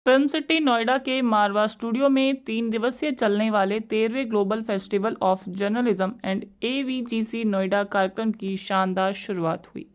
Film city Noida के मारवा studio में 3 दिवसीय चलने वाले 13वें global festival of journalism and AVGC Noida कार्यक्रम की शानदार शुरुआत हुई।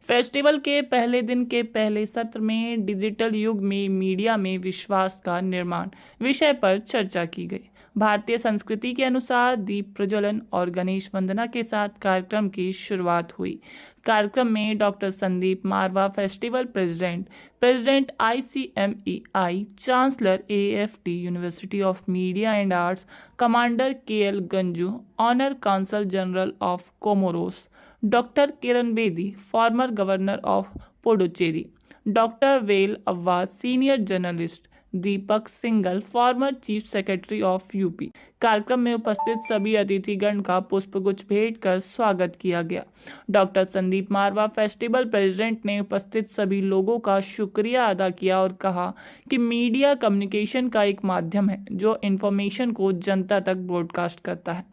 फेस्टिवल के पहले दिन के पहले सत्र में डिजिटल युग में मीडिया में विश्वास का निर्माण विषय पर चर्चा की गई। भारतीय संस्कृति के अनुसार दीप प्रज्वलन और गणेश वंदना के साथ कार्यक्रम की शुरुआत हुई। कार्यक्रम में doctor Sandeep Marwah, festival president ICMEI, chancellor AFT university of media and arts, commander KL Ganju, honour consul general of Comoros, doctor Kiran Bedi, former governor of Puducherry, doctor Wael Awwad, senior journalist, Deepak Singhal, former chief secretary of UP। कार्यक्रम में उपस्थित सभी अतिथिगण का पुष्पगुच्छ भेंट कर स्वागत किया गया। Doctor Sandeep Marwah, festival president, ने उपस्थित सभी लोगों का शुक्रिया अदा किया और कहा कि मीडिया कम्युनिकेशन का एक माध्यम है जो इन्फॉर्मेशन को जनता तक ब्रॉडकास्ट करता है।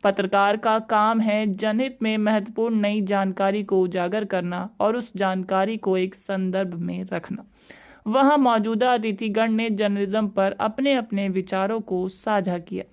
पत्रकार का काम है जनहित में महत्वपूर्ण नई जानकारी को उजागर करना और उस जानकारी को एक संदर्भ में रखना। वहां मौजूदा अतिथिगण ने जर्नलिज्म पर अपने अपने विचारों को साझा किया।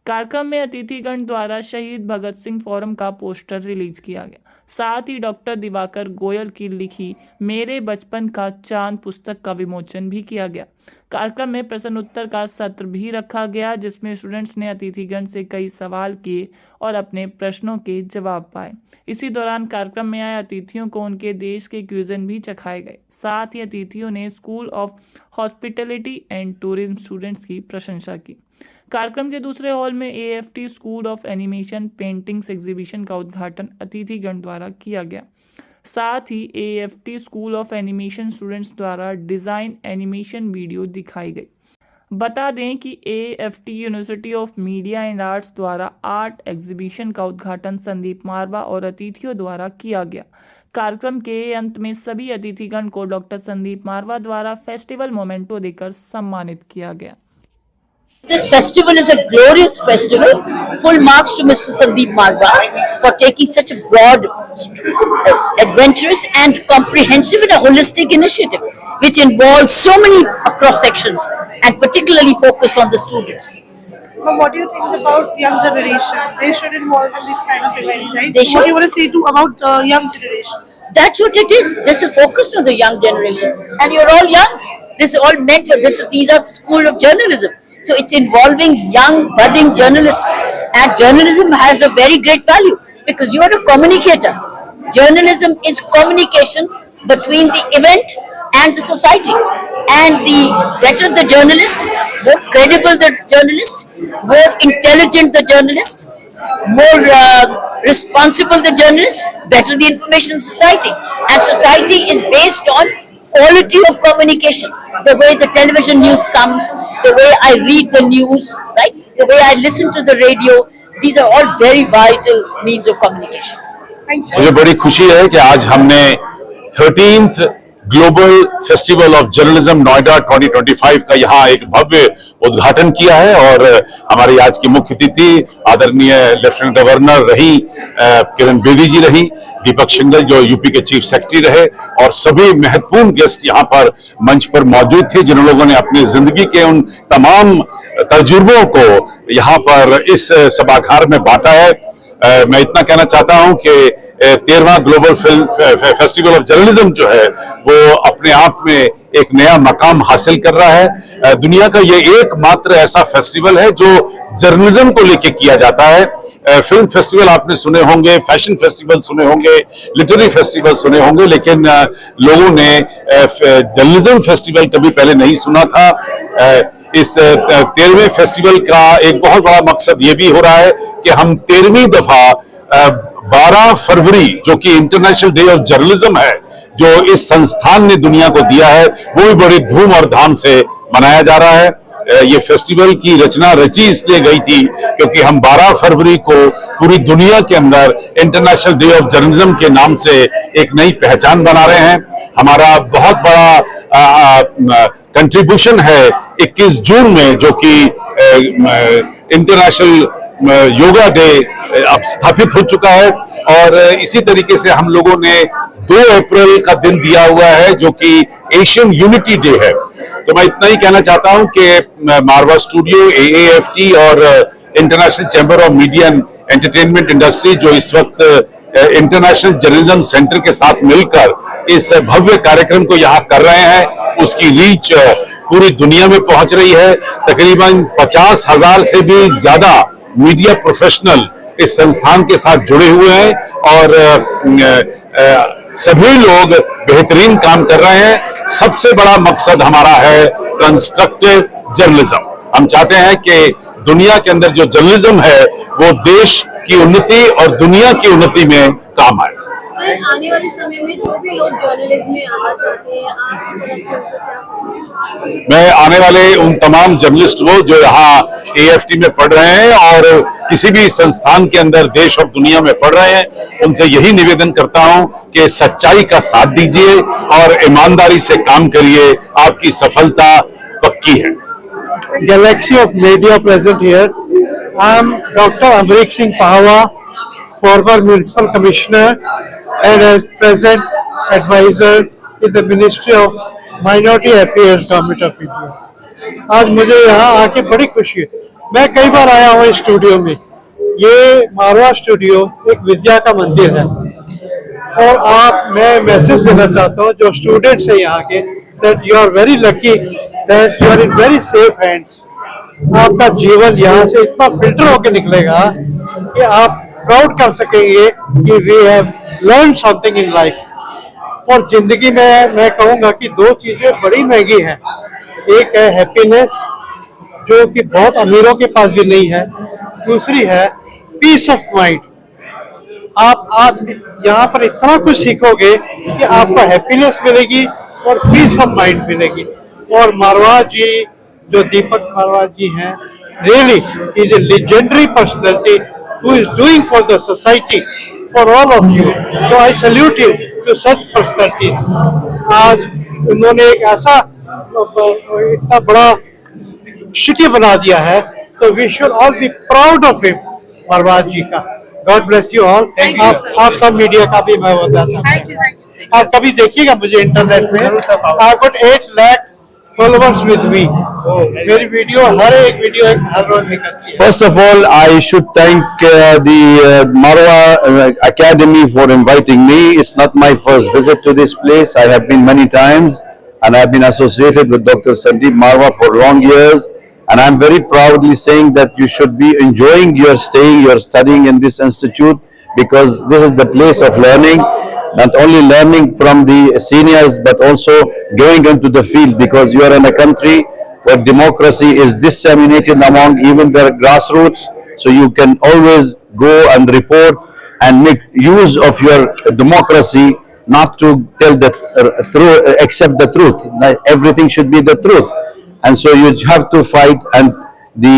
कार्यक्रम में अतिथिगण द्वारा शहीद भगत सिंह फोरम का पोस्टर रिलीज किया गया। साथ ही डॉक्टर दिवाकर गोयल की लिखी मेरे बचपन का चांद पुस्तक का विमोचन भी किया गया। कार्यक्रम में प्रश्न उत्तर का सत्र भी रखा गया, जिसमें स्टूडेंट्स ने अतिथिगण से कई सवाल किए और अपने प्रश्नों के जवाब पाए। इसी दौरान कार्यक्रम में आए अतिथियों को उनके देश के क्यूजिन भी चखाए गए। साथ ही अतिथियों ने school of hospitality and tourism students की प्रशंसा की। कार्यक्रम के दूसरे हॉल में AFT school of animation paintings exhibition का उद्घाटन अतिथिगण द्वारा किया गया। साथ ही AFT school of animation students द्वारा डिज़ाइन एनिमेशन वीडियो दिखाई गई। बता दें कि AFT university of media and arts द्वारा आर्ट एग्जीबिशन का उद्घाटन संदीप मारवा और अतिथियों द्वारा किया गया। कार्यक्रम के अंत में सभी अतिथिगण को डॉक्टर संदीप मारवा द्वारा फेस्टिवल मोमेंटो देकर सम्मानित किया गया। This festival is a glorious festival. Full marks to Mr. Sandeep Marwa for taking such a broad, adventurous and comprehensive and a holistic initiative which involves so many cross sections and particularly focused on the students. But what do you think about young generation? They should involve in these kind of events, right? They should. What do you want to say about young generation? That's what it is. This is focused on the young generation, and you're all young. This is all meant for this. These are the school of journalism. So it's involving young budding journalists, and journalism has a very great value because you are a communicator. Journalism is communication between the event and the society, and the better the journalist, more credible the journalist, more intelligent the journalist, more responsible the journalist, better the information society. And society is based on quality of communication, the way the television news comes, the way I read the news, right? The way I listen to the radio. These are all very vital means of communication. Thank you. मुझे बड़ी खुशी है कि आज हमने 13th global festival of journalism Noida 2025 का यहाँ एक भव्य उद्घाटन किया है और हमारी आज की मुख्य अतिथि आदरणीय लेफ्टिनेंट गवर्नर रही किरण बेदी जी रही, दीपक सिंगल जो UP के चीफ सेक्रेटरी रहे और सभी महत्वपूर्ण गेस्ट यहाँ पर मंच पर मौजूद थे जिन लोगों ने अपनी जिंदगी के उन तमाम तजुर्बों को यहाँ पर इस सभागार में बांटा है। मैं इतना कहना चाहता हूँ कि 13वां global film festival of journalism जो है वो अपने आप में एक नया मकाम हासिल कर रहा है। दुनिया का ये एकमात्र ऐसा फेस्टिवल है जो जर्नलिज्म को लेके किया जाता है। फिल्म फेस्टिवल आपने सुने होंगे, फैशन फेस्टिवल सुने होंगे, लिटरेरी फेस्टिवल सुने होंगे, लेकिन लोगों ने जर्नलिज्म फेस्टिवल कभी पहले नहीं सुना था। इस 13वें फेस्टिवल का एक बहुत बड़ा मकसद ये भी हो रहा है कि हम 13वीं दफा 12 फरवरी जो कि इंटरनेशनल डे ऑफ जर्नलिज्म है, जो इस संस्थान ने दुनिया को दिया है, वो भी बड़ी धूम और धाम से मनाया जा रहा है। ये फेस्टिवल की रचना रची इसलिए गई थी क्योंकि हम 12 फरवरी को पूरी दुनिया के अंदर इंटरनेशनल डे ऑफ जर्नलिज्म के नाम से एक नई पहचान बना रहे हैं। हमारा बहुत बड़ा कंट्रीब्यूशन है 21 जून में, जो कि इंटरनेशनल योगा डे अब स्थापित हो चुका है और इसी तरीके से हम लोगों ने 2 अप्रैल का दिन दिया हुआ है जो कि एशियन यूनिटी डे है। तो मैं इतना ही कहना चाहता हूं कि मारवा स्टूडियो, AAFT और international chamber of media and entertainment industry जो इस वक्त इंटरनेशनल जर्नलिज्म सेंटर के साथ मिलकर इस भव्य कार्यक्रम को यहाँ कर रहे हैं, उसकी रीच पूरी दुनिया में पहुंच रही है। तकरीबन 50,000 से भी ज्यादा मीडिया प्रोफेशनल इस संस्थान के साथ जुड़े हुए हैं और सभी लोग बेहतरीन काम कर रहे हैं। सबसे बड़ा मकसद हमारा है कंस्ट्रक्टिव जर्नलिज्म। हम चाहते हैं कि दुनिया के अंदर जो जर्नलिज्म है वो देश की उन्नति और दुनिया की उन्नति में काम आए। सर, आने वाले समय में जो भी लोग जर्नलिज्म में आना चाहते हैं, मैं आने वाले उन तमाम जर्नलिस्ट को जो यहाँ AFT में पढ़ रहे हैं और किसी भी संस्थान के अंदर देश और दुनिया में पढ़ रहे हैं, उनसे यही निवेदन करता हूं कि सच्चाई का साथ दीजिए और ईमानदारी से काम करिए, आपकी सफलता पक्की है। Galaxy of media present here. I am Dr. Amrik Singh Pahawa, former Municipal Commissioner and as present advisor in the Ministry of Minority Affairs, Government of India. आज मुझे यहाँ आके बड़ी खुशी है। मैं कई बार आया हूँ इस स्टूडियो में। ये मारवा स्टूडियो एक विद्या का मंदिर है और मैं मैसेज देना चाहता हूँ जो स्टूडेंट्स हैं यहाँ के, that you are very lucky that you are in very safe hands. आपका जीवन यहाँ से इतना फिल्टर होकर निकलेगा कि आप प्राउड कर सकेंगे कि we have learned something in life. और जिंदगी में मैं कहूँगा कि दो चीजें बड़ी महंगी हैं। एक है हैप्पीनेस जो कि बहुत अमीरों के पास भी नहीं है, दूसरी है पीस ऑफ माइंड। आप यहाँ पर इतना कुछ सीखोगे कि आपको हैप्पीनेस मिलेगी और पीस ऑफ माइंड मिलेगी। और मारवा जी जो दीपक मारवा जी हैं, really is a legendary personality who is doing for the society, for all of you. So I salute you to such personalities. आज उन्होंने एक ऐसा इतना बड़ा सिटी बना दिया है, तो we should all be proud of him, Marwah ji का। God bless you all. आप सब मीडिया का भी मैं बताता हूँ, आप कभी देखिएगा मुझे इंटरनेट में। I got 8 lakh followers with me. मेरी वीडियो हर एक वीडियो हर रोज निकलती है। First of all, I should thank the Marwa Academy for inviting me. It's not my first visit to this place. I have been many times and I have been associated with Dr. Sandeep Marwa for long years. And I'm very proudly saying that you should be enjoying your staying, your studying in this institute, because this is the place of learning. Not only learning from the seniors, but also going into the field, because you are in a country where democracy is disseminated among even the grassroots. So you can always go and report and make use of your democracy, not to tell the truth, except the truth. Everything should be the truth. And so you have to fight and the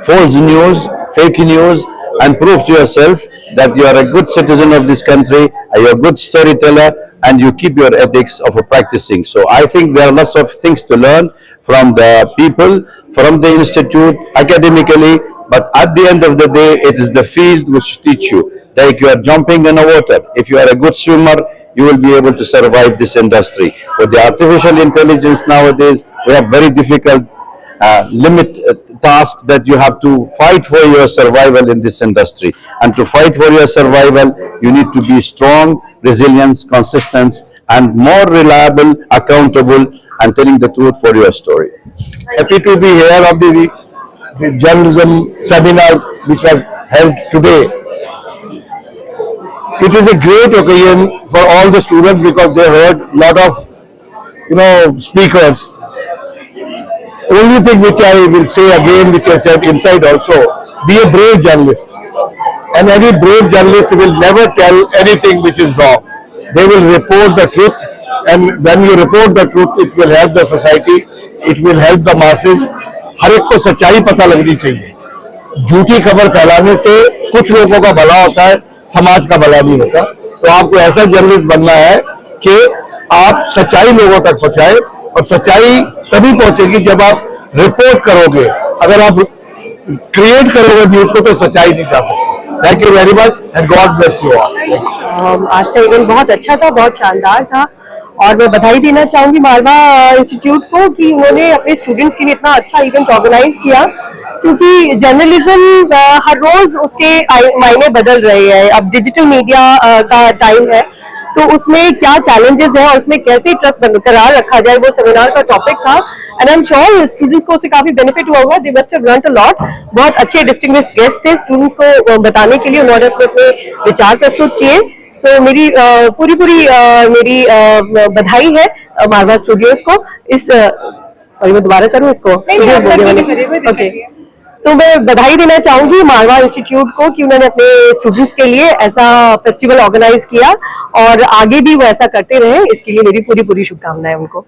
false news, fake news, and prove to yourself that you are a good citizen of this country, you are a good storyteller, and you keep your ethics of practicing. So I think there are lots of things to learn from the people, from the institute, academically, but at the end of the day, it is the field which teach you. Like you are jumping in the water. If you are a good swimmer, you will be able to survive this industry. With the artificial intelligence nowadays, we have very difficult tasks that you have to fight for your survival in this industry. And to fight for your survival, you need to be strong, resilient, consistent, and more reliable, accountable, and telling the truth for your story. Happy to be here of the journalism seminar which was held today. It is a great occasion for all the students because they heard lot of speakers. Only thing which I will say again, which I said inside also, be a brave journalist. And any brave journalist will never tell anything which is wrong. They will report the truth, and when you report the truth, it will help the society, it will help the masses. हर एक को सच्चाई पता लगनी चाहिए। झूठी खबर फैलाने से कुछ लोगों का भला होता है, समाज का भला नहीं होता। तो आपको ऐसा जर्नलिस्ट बनना है कि आप सच्चाई लोगों तक पहुंचाए, और सच्चाई तभी पहुंचेगी जब आप रिपोर्ट करोगे। अगर आप क्रिएट करोगे न्यूज को तो सच्चाई नहीं जा सकती। Thank you very much and God bless you all. आज का इवेंट बहुत अच्छा था, बहुत शानदार था और मैं बधाई देना चाहूंगी मालवा इंस्टीट्यूट को कि उन्होंने अपने स्टूडेंट्स के लिए इतना अच्छा इवेंट ऑर्गेनाइज किया, क्योंकि जर्नलिज्म हर रोज उसके मायने बदल रहे हैं। अब डिजिटल मीडिया का टाइम है, तो उसमें क्या चैलेंजेस हैं और उसमें कैसे ट्रस्ट बरकरार रखा जाए, वो सेमिनार का टॉपिक था। And I am sure students को उससे काफी बेनिफिट हुआ होगा। They must have learned a lot. बहुत अच्छे डिस्टिंग्विश्ड गेस्ट थे स्टूडेंट्स को बताने के लिए, उन्होंने अपने विचार प्रस्तुत किए। सो मेरी पूरी मेरी बधाई है मारवा स्टूडियोज को। इस सॉरी मैं दोबारा करूँ इसको? ओके, तो मैं बधाई देना चाहूंगी मारवा इंस्टीट्यूट को कि उन्होंने अपने स्टूडेंट्स के लिए ऐसा फेस्टिवल ऑर्गेनाइज किया और आगे भी वो ऐसा करते रहे। इसके लिए मेरी पूरी शुभकामनाएं उनको।